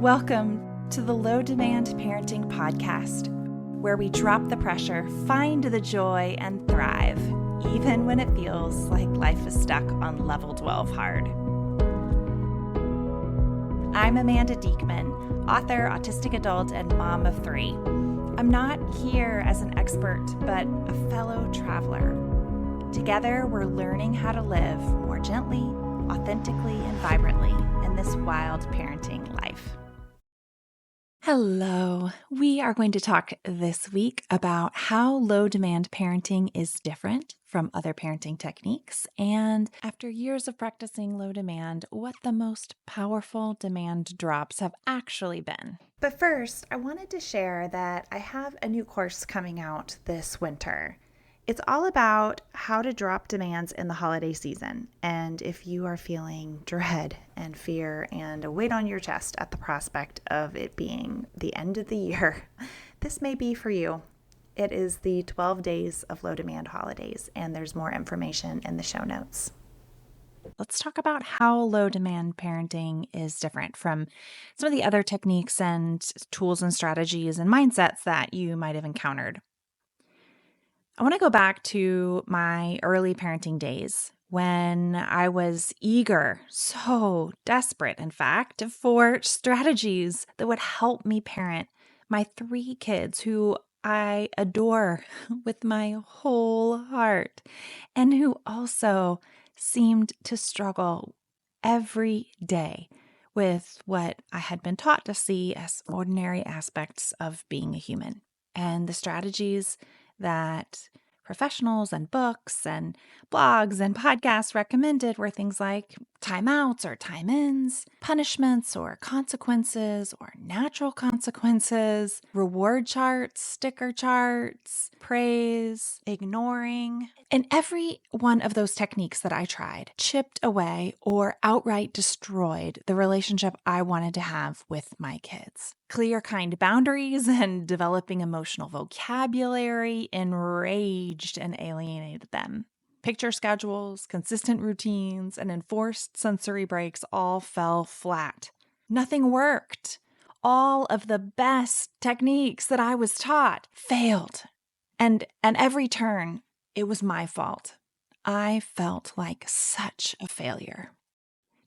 Welcome to the Low Demand Parenting Podcast, where we drop the pressure, find the joy, and thrive, even when it feels like life is stuck on level 12 hard. I'm Amanda Diekman, author, autistic adult, and mom of 3. I'm not here as an expert, but a fellow traveler. Together, we're learning how to live more gently, authentically, and vibrantly in this wild parenting life. Hello. We are going to talk this week about how low-demand parenting is different from other parenting techniques, and after years of practicing low demand, what the most powerful demand drops have actually been. But first, I wanted to share that I have a new course coming out this winter. It's all about how to drop demands in the holiday season. And if you are feeling dread and fear and a weight on your chest at the prospect of it being the end of the year, this may be for you. It is the 12 days of low demand holidays, and there's more information in the show notes. Let's talk about how low demand parenting is different from some of the other techniques and tools and strategies and mindsets that you might have encountered. I want to go back to my early parenting days when I was eager, so desperate, in fact, for strategies that would help me parent my 3 kids who I adore with my whole heart and who also seemed to struggle every day with what I had been taught to see as ordinary aspects of being a human. And the strategies that professionals and books and blogs and podcasts recommended were things like timeouts or time-ins, punishments or consequences or natural consequences, reward charts, sticker charts, praise, ignoring. And every one of those techniques that I tried chipped away or outright destroyed the relationship I wanted to have with my kids. Clear, kind boundaries and developing emotional vocabulary enraged and alienated them. Picture schedules, consistent routines, and enforced sensory breaks all fell flat. Nothing worked. All of the best techniques that I was taught failed. And every turn, it was my fault. I felt like such a failure.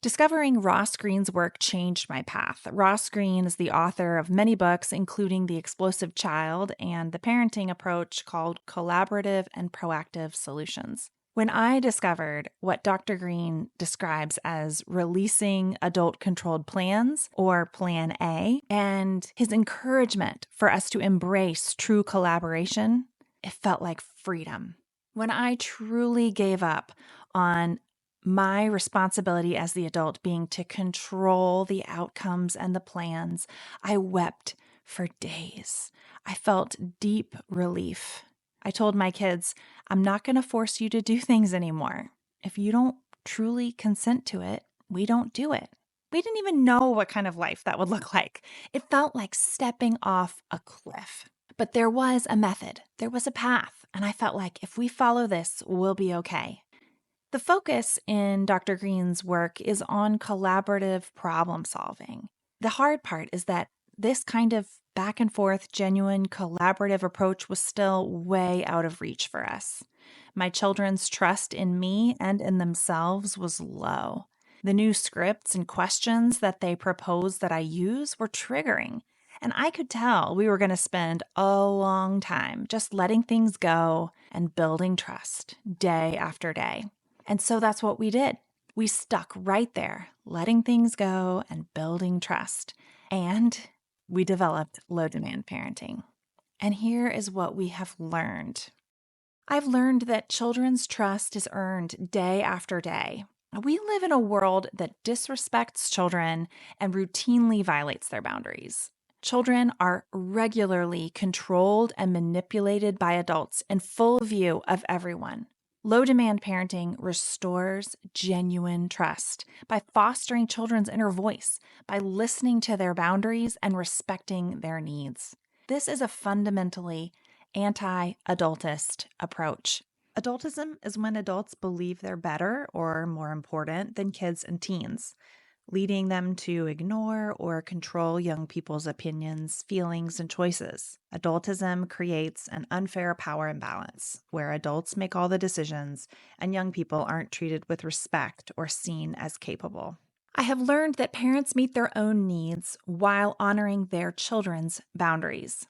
Discovering Ross Greene's work changed my path. Ross Greene is the author of many books, including The Explosive Child and the parenting approach called Collaborative and Proactive Solutions. When I discovered what Dr. Greene describes as releasing adult-controlled plans, or Plan A, and his encouragement for us to embrace true collaboration, it felt like freedom. When I truly gave up on my responsibility as the adult being to control the outcomes and the plans, I wept for days. I felt deep relief. I told my kids, I'm not going to force you to do things anymore. If you don't truly consent to it, we don't do it. We didn't even know what kind of life that would look like. It felt like stepping off a cliff. But there was a method. There was a path. And I felt like if we follow this, we'll be okay. The focus in Dr. Greene's work is on collaborative problem solving. The hard part is that this kind of back and forth, genuine, collaborative approach was still way out of reach for us. My children's trust in me and in themselves was low. The new scripts and questions that they proposed that I use were triggering, and I could tell we were going to spend a long time just letting things go and building trust day after day. And so that's what we did. We stuck right there, letting things go and building trust. And we developed low-demand parenting. And here is what we have learned. I've learned that children's trust is earned day after day. We live in a world that disrespects children and routinely violates their boundaries. Children are regularly controlled and manipulated by adults in full view of everyone. Low-demand parenting restores genuine trust by fostering children's inner voice, by listening to their boundaries and respecting their needs. This is a fundamentally anti-adultist approach. Adultism is when adults believe they're better or more important than kids and teens. leading them to ignore or control young people's opinions, feelings, and choices. Adultism creates an unfair power imbalance where adults make all the decisions and young people aren't treated with respect or seen as capable. I have learned that parents meet their own needs while honoring their children's boundaries.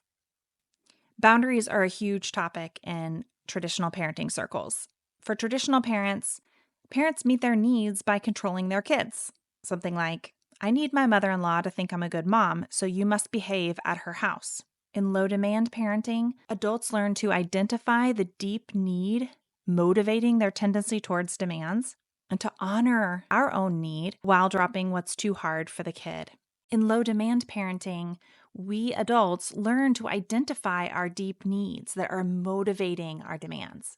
Boundaries are a huge topic in traditional parenting circles. For traditional parents, parents meet their needs by controlling their kids. Something like, I need my mother-in-law to think I'm a good mom, so you must behave at her house. In low-demand parenting, adults learn to identify the deep need motivating their tendency towards demands and to honor our own need while dropping what's too hard for the kid. In low-demand parenting, we adults learn to identify our deep needs that are motivating our demands.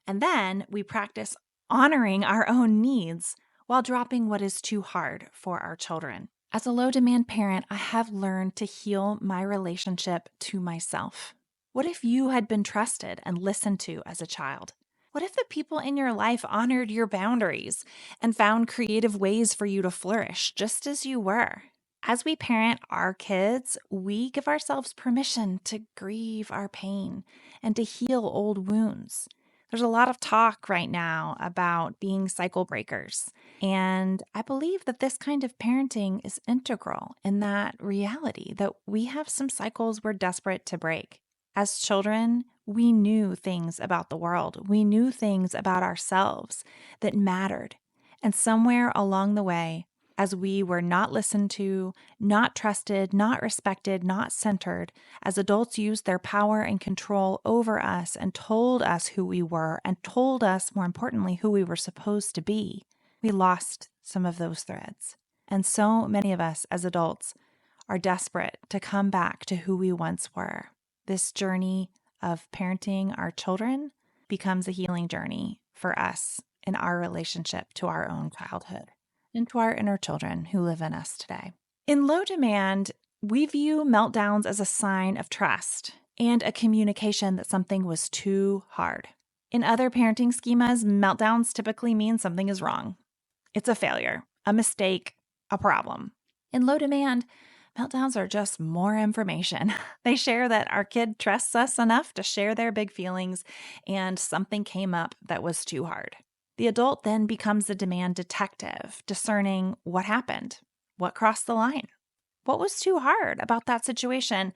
And then we practice honoring our own needs while dropping what is too hard for our children. As a low-demand parent, I have learned to heal my relationship to myself. What if you had been trusted and listened to as a child? What if the people in your life honored your boundaries and found creative ways for you to flourish just as you were? As we parent our kids, we give ourselves permission to grieve our pain and to heal old wounds. There's a lot of talk right now about being cycle breakers, and I believe that this kind of parenting is integral in that reality that we have some cycles we're desperate to break. As children, we knew things about the world. We knew things about ourselves that mattered. And somewhere along the way, as we were not listened to, not trusted, not respected, not centered, as adults used their power and control over us and told us who we were and told us, more importantly, who we were supposed to be, we lost some of those threads. And so many of us as adults are desperate to come back to who we once were. This journey of parenting our children becomes a healing journey for us in our relationship to our own childhood and to our inner children who live in us today. In low demand, we view meltdowns as a sign of trust and a communication that something was too hard. In other parenting schemas, meltdowns typically mean something is wrong. It's a failure, a mistake, a problem. In low demand, meltdowns are just more information. They share that our kid trusts us enough to share their big feelings and something came up that was too hard. The adult then becomes a demand detective, discerning what happened, what crossed the line, what was too hard about that situation,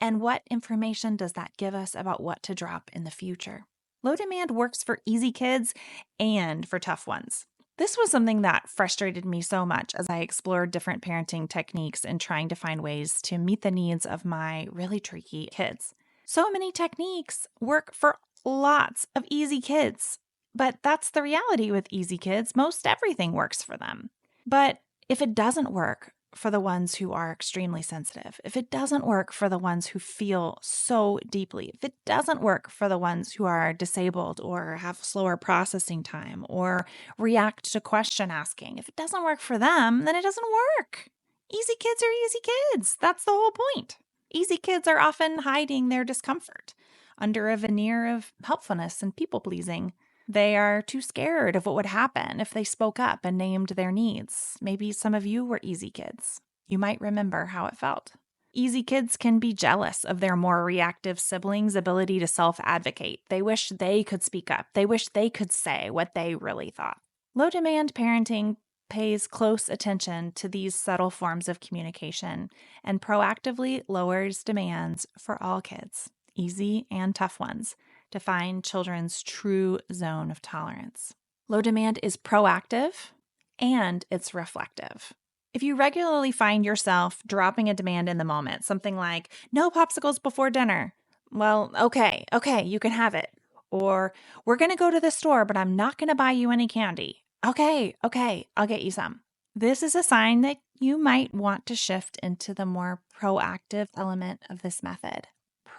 and what information does that give us about what to drop in the future. Low demand works for easy kids and for tough ones. This was something that frustrated me so much as I explored different parenting techniques and trying to find ways to meet the needs of my really tricky kids. So many techniques work for lots of easy kids. But that's the reality with easy kids. Most everything works for them. But if it doesn't work for the ones who are extremely sensitive, if it doesn't work for the ones who feel so deeply, if it doesn't work for the ones who are disabled or have slower processing time or react to question asking, if it doesn't work for them, then it doesn't work. Easy kids are easy kids. That's the whole point. Easy kids are often hiding their discomfort under a veneer of helpfulness and people-pleasing. They are too scared of what would happen if they spoke up and named their needs. Maybe some of you were easy kids. You might remember how it felt. Easy kids can be jealous of their more reactive siblings' ability to self-advocate. They wish they could speak up. They wish they could say what they really thought. Low-demand parenting pays close attention to these subtle forms of communication and proactively lowers demands for all kids, easy and tough ones, to find children's true zone of tolerance. Low demand is proactive and it's reflective. If you regularly find yourself dropping a demand in the moment, something like, no popsicles before dinner, well, okay, you can have it. Or, we're going to go to the store, but I'm not going to buy you any candy. Okay, I'll get you some. This is a sign that you might want to shift into the more proactive element of this method.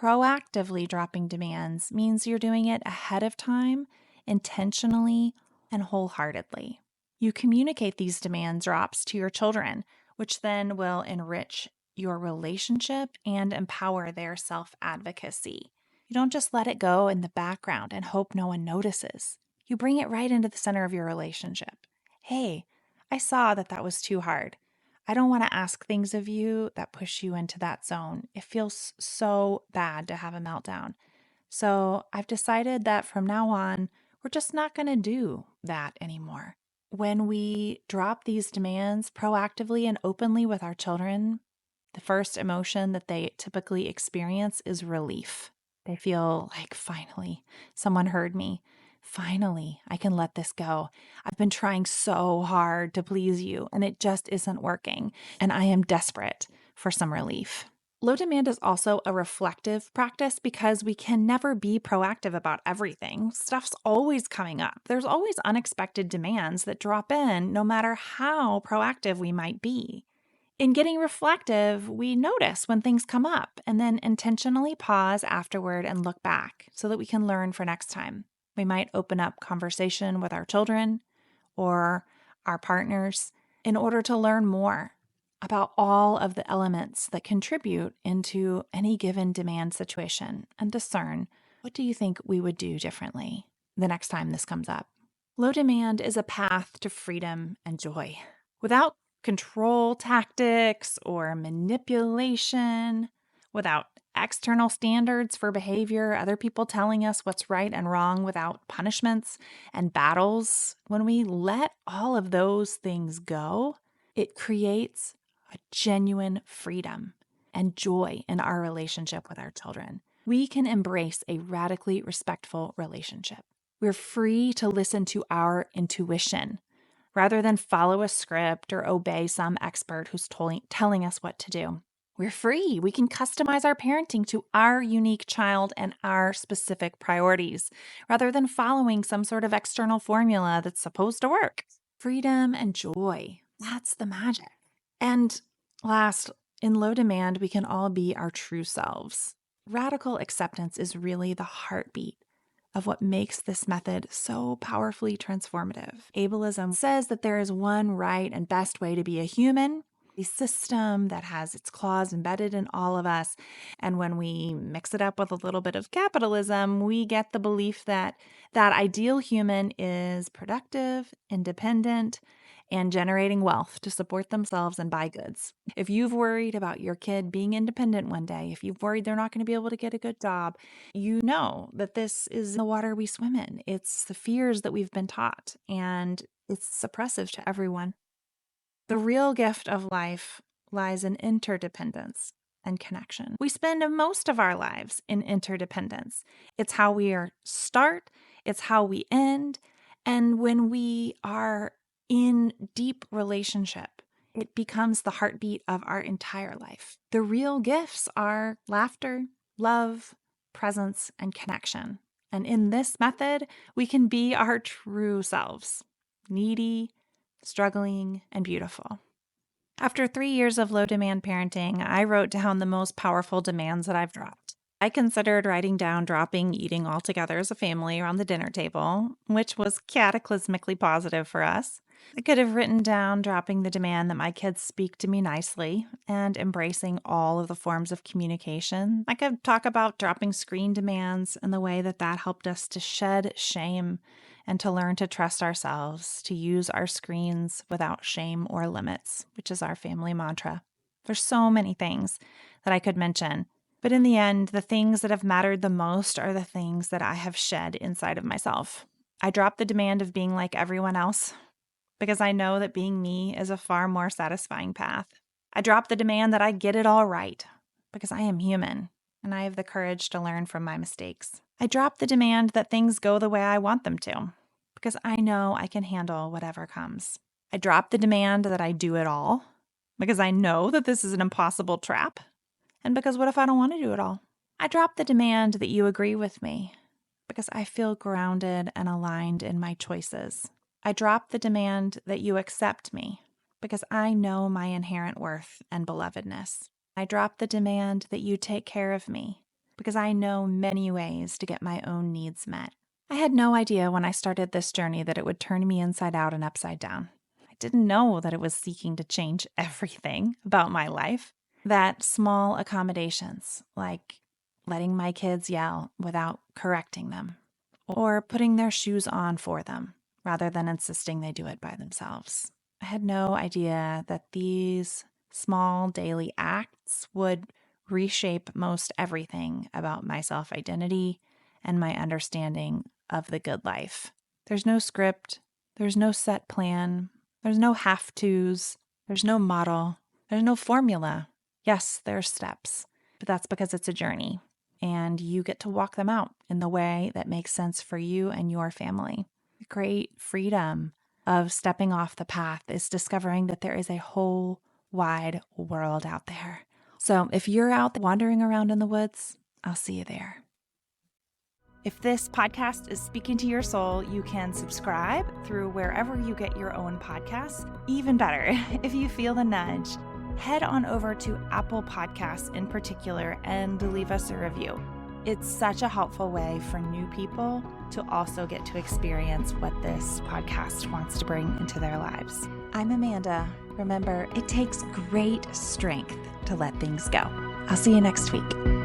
Proactively dropping demands means you're doing it ahead of time, intentionally, and wholeheartedly. You communicate these demand drops to your children, which then will enrich your relationship and empower their self-advocacy. You don't just let it go in the background and hope no one notices. You bring it right into the center of your relationship. Hey, I saw that was too hard. I don't want to ask things of you that push you into that zone. It feels so bad to have a meltdown. So I've decided that from now on, we're just not going to do that anymore. When we drop these demands proactively and openly with our children, the first emotion that they typically experience is relief. They feel like, finally, someone heard me. Finally, I can let this go. I've been trying so hard to please you, and it just isn't working. And I am desperate for some relief. Low demand is also a reflective practice because we can never be proactive about everything. Stuff's always coming up. There's always unexpected demands that drop in, no matter how proactive we might be. In getting reflective, we notice when things come up and then intentionally pause afterward and look back so that we can learn for next time. We might open up conversation with our children or our partners in order to learn more about all of the elements that contribute into any given demand situation and discern, what do you think we would do differently the next time this comes up? Low demand is a path to freedom and joy. Without control tactics or manipulation, without external standards for behavior, other people telling us what's right and wrong, without punishments and battles, when we let all of those things go, it creates a genuine freedom and joy in our relationship with our children. We can embrace a radically respectful relationship. We're free to listen to our intuition rather than follow a script or obey some expert who's telling us what to do. We're free. We can customize our parenting to our unique child and our specific priorities rather than following some sort of external formula that's supposed to work. Freedom and joy. That's the magic. And last, in low demand, we can all be our true selves. Radical acceptance is really the heartbeat of what makes this method so powerfully transformative. Ableism says that there is one right and best way to be a human, a system that has its claws embedded in all of us. And when we mix it up with a little bit of capitalism, we get the belief that that ideal human is productive, independent, and generating wealth to support themselves and buy goods. If you've worried about your kid being independent one day, if you've worried they're not going to be able to get a good job, you know that this is the water we swim in. It's the fears that we've been taught, and it's suppressive to everyone. The real gift of life lies in interdependence and connection. We spend most of our lives in interdependence. It's how we start, it's how we end, and when we are in deep relationship, it becomes the heartbeat of our entire life. The real gifts are laughter, love, presence, and connection. And in this method, we can be our true selves, needy, struggling, and beautiful. After 3 years of low demand parenting, I wrote down the most powerful demands that I've dropped. I considered writing down dropping eating altogether as a family around the dinner table, which was cataclysmically positive for us. I could have written down dropping the demand that my kids speak to me nicely and embracing all of the forms of communication. I could talk about dropping screen demands and the way that that helped us to shed shame and to learn to trust ourselves, to use our screens without shame or limits, which is our family mantra. There's so many things that I could mention, but in the end, the things that have mattered the most are the things that I have shed inside of myself. I dropped the demand of being like everyone else because I know that being me is a far more satisfying path. I dropped the demand that I get it all right because I am human and I have the courage to learn from my mistakes. I dropped the demand that things go the way I want them to because I know I can handle whatever comes. I dropped the demand that I do it all because I know that this is an impossible trap. And because what if I don't want to do it all? I dropped the demand that you agree with me because I feel grounded and aligned in my choices. I dropped the demand that you accept me because I know my inherent worth and belovedness. I dropped the demand that you take care of me because I know many ways to get my own needs met. I had no idea when I started this journey that it would turn me inside out and upside down. I didn't know that it was seeking to change everything about my life. That small accommodations, like letting my kids yell without correcting them, or putting their shoes on for them rather than insisting they do it by themselves, I had no idea that these small daily acts would reshape most everything about my self identity and my understanding of the good life. There's no script, there's no set plan, there's no have tos, there's no model, there's no formula. Yes, there's steps, but that's because it's a journey and you get to walk them out in the way that makes sense for you and your family. The great freedom of stepping off the path is discovering that there is a whole wide world out there. So if you're out wandering around in the woods, I'll see you there. If this podcast is speaking to your soul, you can subscribe through wherever you get your own podcasts. Even better, if you feel the nudge, head on over to Apple Podcasts in particular and leave us a review. It's such a helpful way for new people to also get to experience what this podcast wants to bring into their lives. I'm Amanda. Remember, it takes great strength to let things go. I'll see you next week.